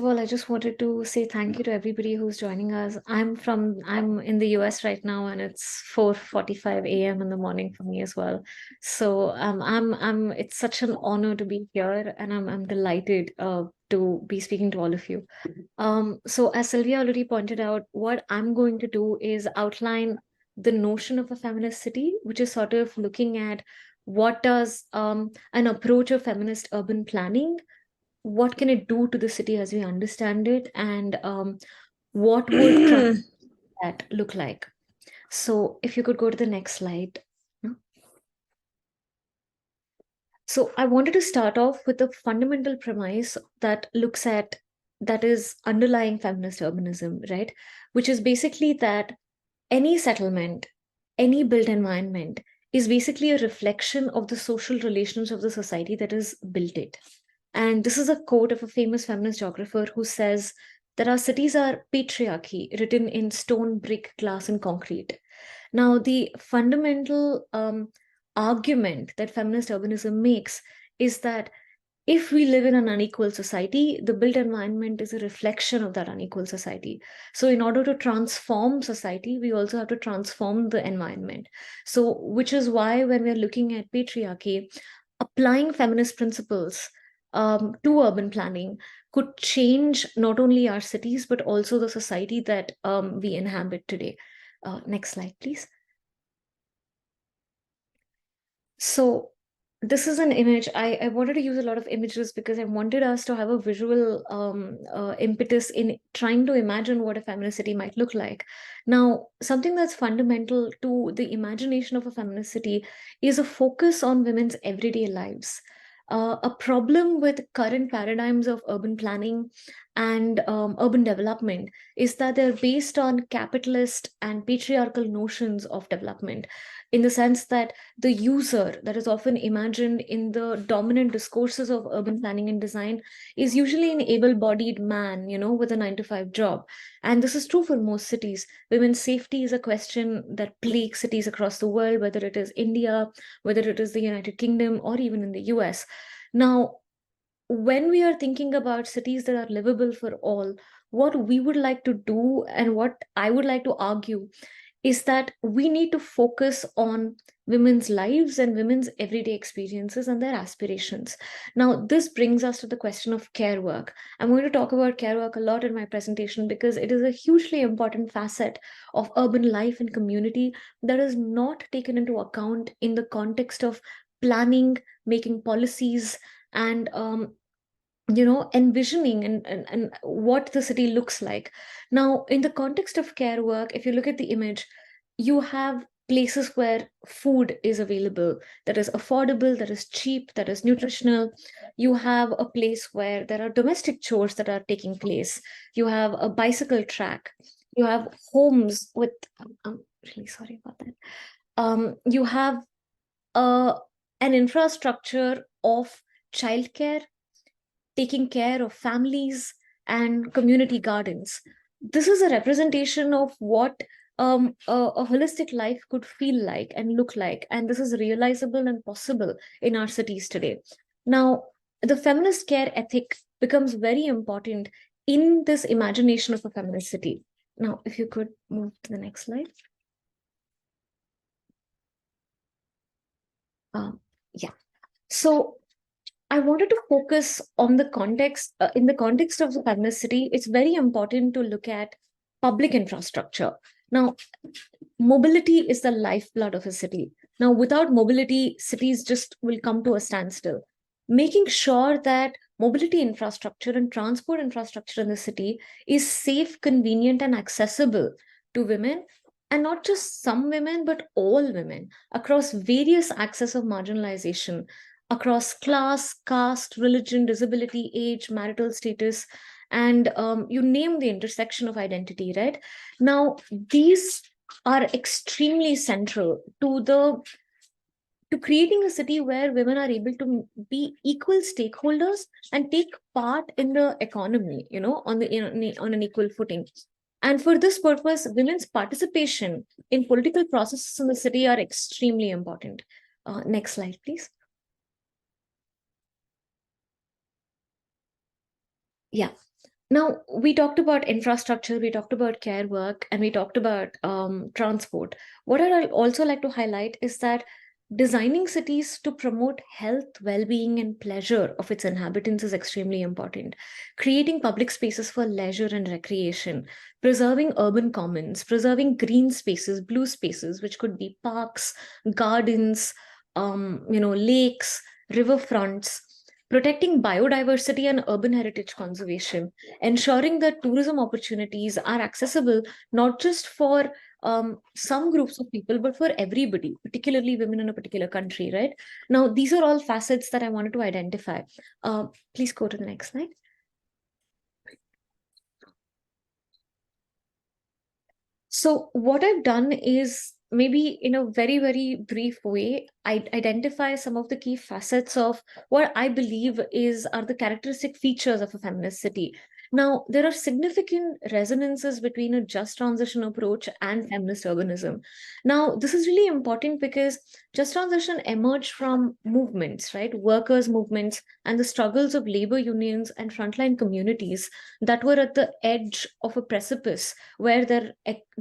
Well, I just wanted to say thank you to everybody who's joining us. I'm in the US right now, and it's 4:45 a.m. in the morning for me as well. So it's such an honor to be here, and I'm delighted to be speaking to all of you. So as Sylvia already pointed out, what I'm going to do is outline the notion of a feminist city, which is sort of looking at what does an approach of feminist urban planning, what can it do to the city as we understand it, and what would that look like? So if you could go to the next slide. So I wanted to start off with a fundamental premise that is underlying feminist urbanism, right? Which is basically that any settlement, any built environment is basically a reflection of the social relations of the society that has built it. And this is a quote of a famous feminist geographer who says that our cities are patriarchy written in stone, brick, glass, and concrete. Now, the fundamental argument that feminist urbanism makes is that if we live in an unequal society, the built environment is a reflection of that unequal society. So, in order to transform society, we also have to transform the environment. So, which is why when we're looking at patriarchy, applying feminist principles to urban planning could change not only our cities, but also the society that we inhabit today. Next slide, please. So this is an image. I wanted to use a lot of images because I wanted us to have a visual impetus in trying to imagine what a feminist city might look like. Now, something that's fundamental to the imagination of a feminist city is a focus on women's everyday lives. A problem with current paradigms of urban planning and urban development is that they're based on capitalist and patriarchal notions of development, in the sense that the user that is often imagined in the dominant discourses of urban planning and design is usually an able-bodied man, with a 9 to 5 job. And this is true for most cities. Women's safety is a question that plagues cities across the world, whether it is India, whether it is the United Kingdom, or even in the US. Now, when we are thinking about cities that are livable for all, what we would like to do and what I would like to argue is that we need to focus on women's lives and women's everyday experiences and their aspirations. Now, this brings us to the question of care work. I'm going to talk about care work a lot in my presentation because it is a hugely important facet of urban life and community that is not taken into account in the context of planning, making policies, and envisioning and what the city looks like. Now, in the context of care work, if you look at the image, you have places where food is available, that is affordable, that is cheap, that is nutritional. You have a place where there are domestic chores that are taking place. You have a bicycle track. You have homes with, I'm really sorry about that. You have uh, an infrastructure of childcare, taking care of families, and community gardens. This is a representation of what a holistic life could feel like and look like. And this is realizable and possible in our cities today. Now, the feminist care ethic becomes very important in this imagination of a feminist city. Now, if you could move to the next slide. Yeah. So I wanted to focus on the context, in the context of the feminist city, it's very important to look at public infrastructure. Now, mobility is the lifeblood of a city. Now, without mobility, cities just will come to a standstill. Making sure that mobility infrastructure and transport infrastructure in the city is safe, convenient, and accessible to women, and not just some women, but all women across various axes of marginalization, across class, caste, religion, disability, age, marital status, and you name the intersection of identity, right? Now, these are extremely central to creating a city where women are able to be equal stakeholders and take part in the economy, on an equal footing. And for this purpose, women's participation in political processes in the city are extremely important. Next slide, please. Yeah. Now, we talked about infrastructure, we talked about care work, and we talked about transport. What I'd also like to highlight is that designing cities to promote health, well-being, and pleasure of its inhabitants is extremely important. Creating public spaces for leisure and recreation, preserving urban commons, preserving green spaces, blue spaces, which could be parks, gardens, lakes, riverfronts, protecting biodiversity and urban heritage conservation, ensuring that tourism opportunities are accessible not just for some groups of people, but for everybody, particularly women in a particular country, right? Now, these are all facets that I wanted to identify. Please go to the next slide. So what I've done is, maybe in a very, very brief way, I identify some of the key facets of what I believe are the characteristic features of a feminist city. Now, there are significant resonances between a just transition approach and feminist urbanism. Now, this is really important because just transition emerged from movements, right? Workers' movements and the struggles of labor unions and frontline communities that were at the edge of a precipice where their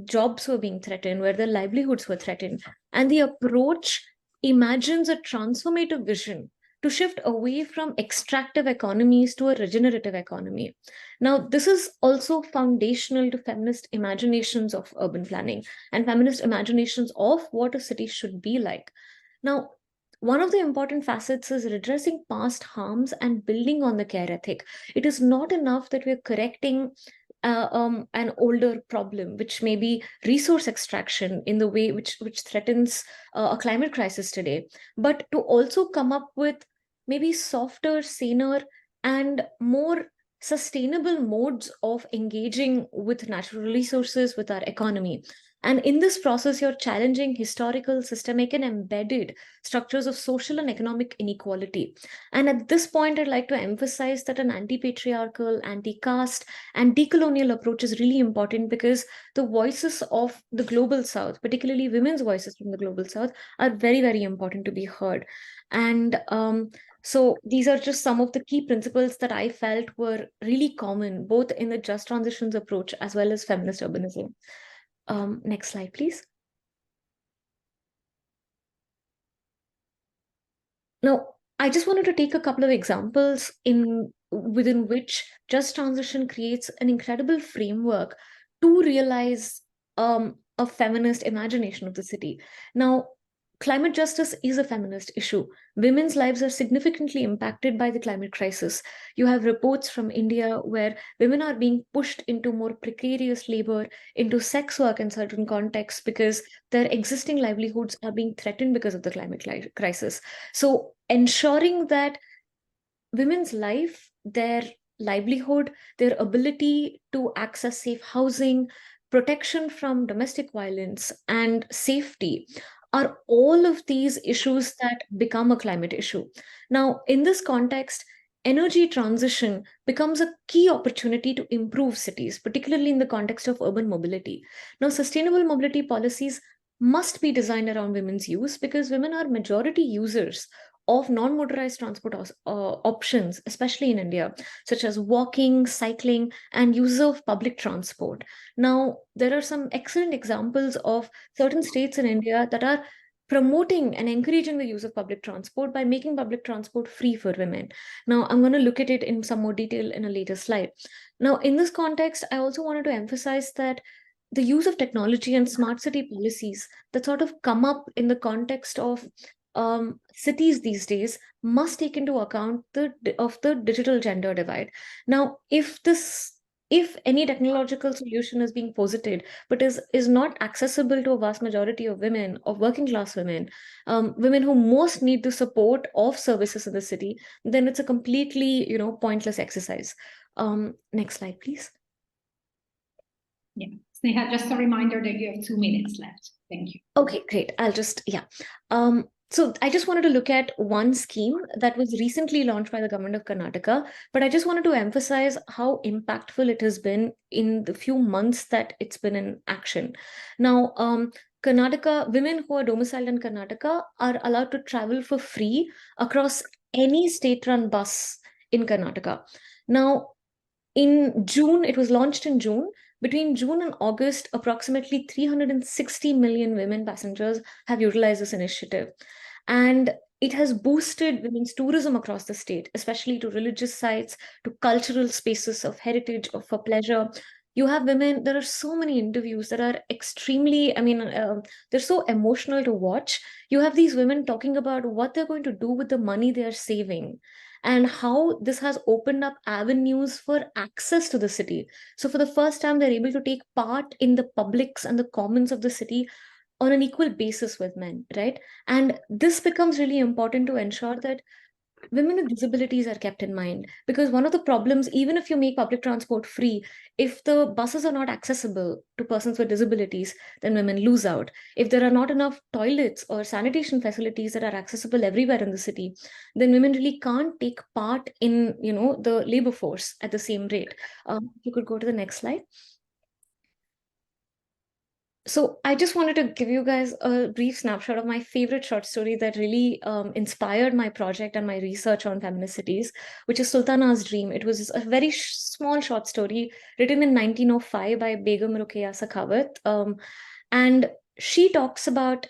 jobs were being threatened, where their livelihoods were threatened. And the approach imagines a transformative vision to shift away from extractive economies to a regenerative economy. Now, this is also foundational to feminist imaginations of urban planning and feminist imaginations of what a city should be like. Now, one of the important facets is redressing past harms and building on the care ethic. It is not enough that we're correcting an older problem, which may be resource extraction in the way which threatens a climate crisis today, but to also come up with maybe softer, saner, and more sustainable modes of engaging with natural resources, with our economy. And in this process, you're challenging historical, systemic, and embedded structures of social and economic inequality. And at this point, I'd like to emphasize that an anti patriarchal, anti caste, and decolonial approach is really important because the voices of the global south, particularly women's voices from the global south, are very, very important to be heard. And so these are just some of the key principles that I felt were really common both in the just transitions approach as well as feminist urbanism. Next slide, please. Now, I just wanted to take a couple of examples within which just transition creates an incredible framework to realize a feminist imagination of the city. Now, climate justice is a feminist issue. Women's lives are significantly impacted by the climate crisis. You have reports from India where women are being pushed into more precarious labor, into sex work in certain contexts because their existing livelihoods are being threatened because of the climate crisis. So ensuring that women's life, their livelihood, their ability to access safe housing, protection from domestic violence, and safety are all of these issues that become a climate issue. Now, in this context, energy transition becomes a key opportunity to improve cities, particularly in the context of urban mobility. Now, sustainable mobility policies must be designed around women's use because women are majority users of non-motorized transport options, especially in India, such as walking, cycling, and use of public transport. Now, there are some excellent examples of certain states in India that are promoting and encouraging the use of public transport by making public transport free for women. Now, I'm going to look at it in some more detail in a later slide. Now, in this context, I also wanted to emphasize that the use of technology and smart city policies that sort of come up in the context of cities these days must take into account the digital gender divide. Now, if any technological solution is being posited but is not accessible to a vast majority of women, of working class women, women who most need the support of services in the city, then it's a completely pointless exercise. Next slide, please. Yeah, Sneha, just a reminder that you have 2 minutes left. Thank you. Okay, great. So I just wanted to look at one scheme that was recently launched by the government of Karnataka, but I just wanted to emphasize how impactful it has been in the few months that it's been in action. Now, Karnataka, women who are domiciled in Karnataka are allowed to travel for free across any state-run bus in Karnataka. Now, In June, it was launched in June. Between June and August, approximately 360 million women passengers have utilized this initiative. And it has boosted women's tourism across the state, especially to religious sites, to cultural spaces of heritage or for pleasure. You have women, there are so many interviews that are extremely, they're so emotional to watch. You have these women talking about what they're going to do with the money they are saving and how this has opened up avenues for access to the city. So, for the first time, they're able to take part in the publics and the commons of the city on an equal basis with men, right? And this becomes really important to ensure that women with disabilities are kept in mind, because one of the problems, even if you make public transport free, if the buses are not accessible to persons with disabilities, then women lose out. If there are not enough toilets or sanitation facilities that are accessible everywhere in the city, then women really can't take part in, the labor force at the same rate. If you could go to the next slide. So I just wanted to give you guys a brief snapshot of my favorite short story that really inspired my project and my research on feminist cities, which is Sultana's Dream. It was a very small short story written in 1905 by Begum Ruqayya Sakhawat. And she talks about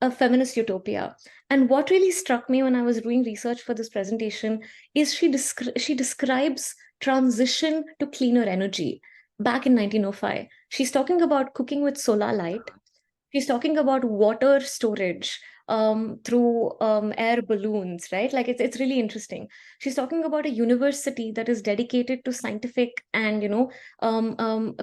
a feminist utopia. And what really struck me when I was doing research for this presentation is she describes transition to cleaner energy back in 1905. She's talking about cooking with solar light. She's talking about water storage through air balloons, right? Like it's really interesting. She's talking about a university that is dedicated to scientific and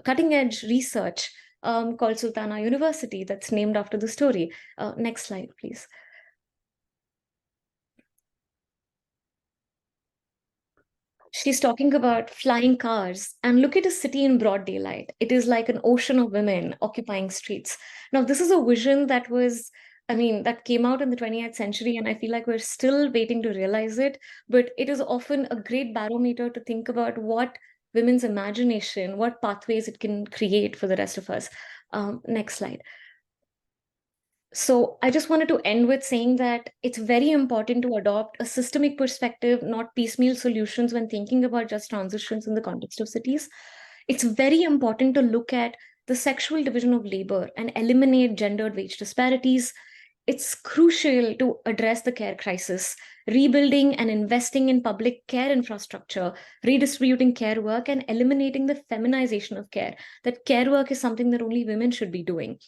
cutting edge research called Sultana University, that's named after the story. Next slide, please. She's talking about flying cars, and look at a city in broad daylight. It is like an ocean of women occupying streets. Now, this is a vision that came out in the 20th century, and I feel like we're still waiting to realize it. But it is often a great barometer to think about what women's imagination, what pathways it can create for the rest of us. Next slide. So I just wanted to end with saying that it's very important to adopt a systemic perspective, not piecemeal solutions when thinking about just transitions in the context of cities. It's very important to look at the sexual division of labor and eliminate gendered wage disparities. It's crucial to address the care crisis, rebuilding and investing in public care infrastructure, redistributing care work, and eliminating the feminization of care. That care work is something that only women should be doing.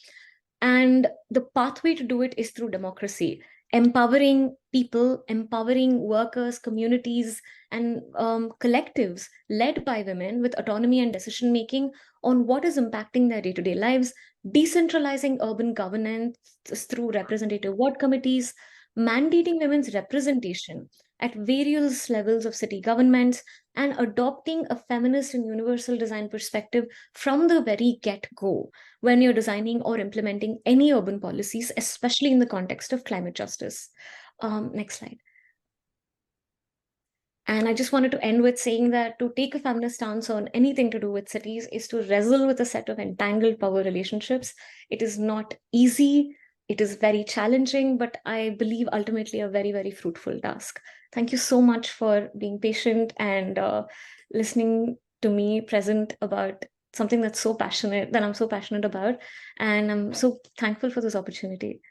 And the pathway to do it is through democracy, empowering people, empowering workers, communities, and collectives led by women with autonomy and decision making on what is impacting their day to day lives, decentralizing urban governance through representative ward committees, mandating women's representation at various levels of city governments, and adopting a feminist and universal design perspective from the very get go when you're designing or implementing any urban policies, especially in the context of climate justice. Next slide. And I just wanted to end with saying that to take a feminist stance on anything to do with cities is to wrestle with a set of entangled power relationships. It is not easy. It is very challenging, but I believe ultimately a very, very fruitful task. Thank you so much for being patient and listening to me present about something that I'm so passionate about. And I'm so thankful for this opportunity.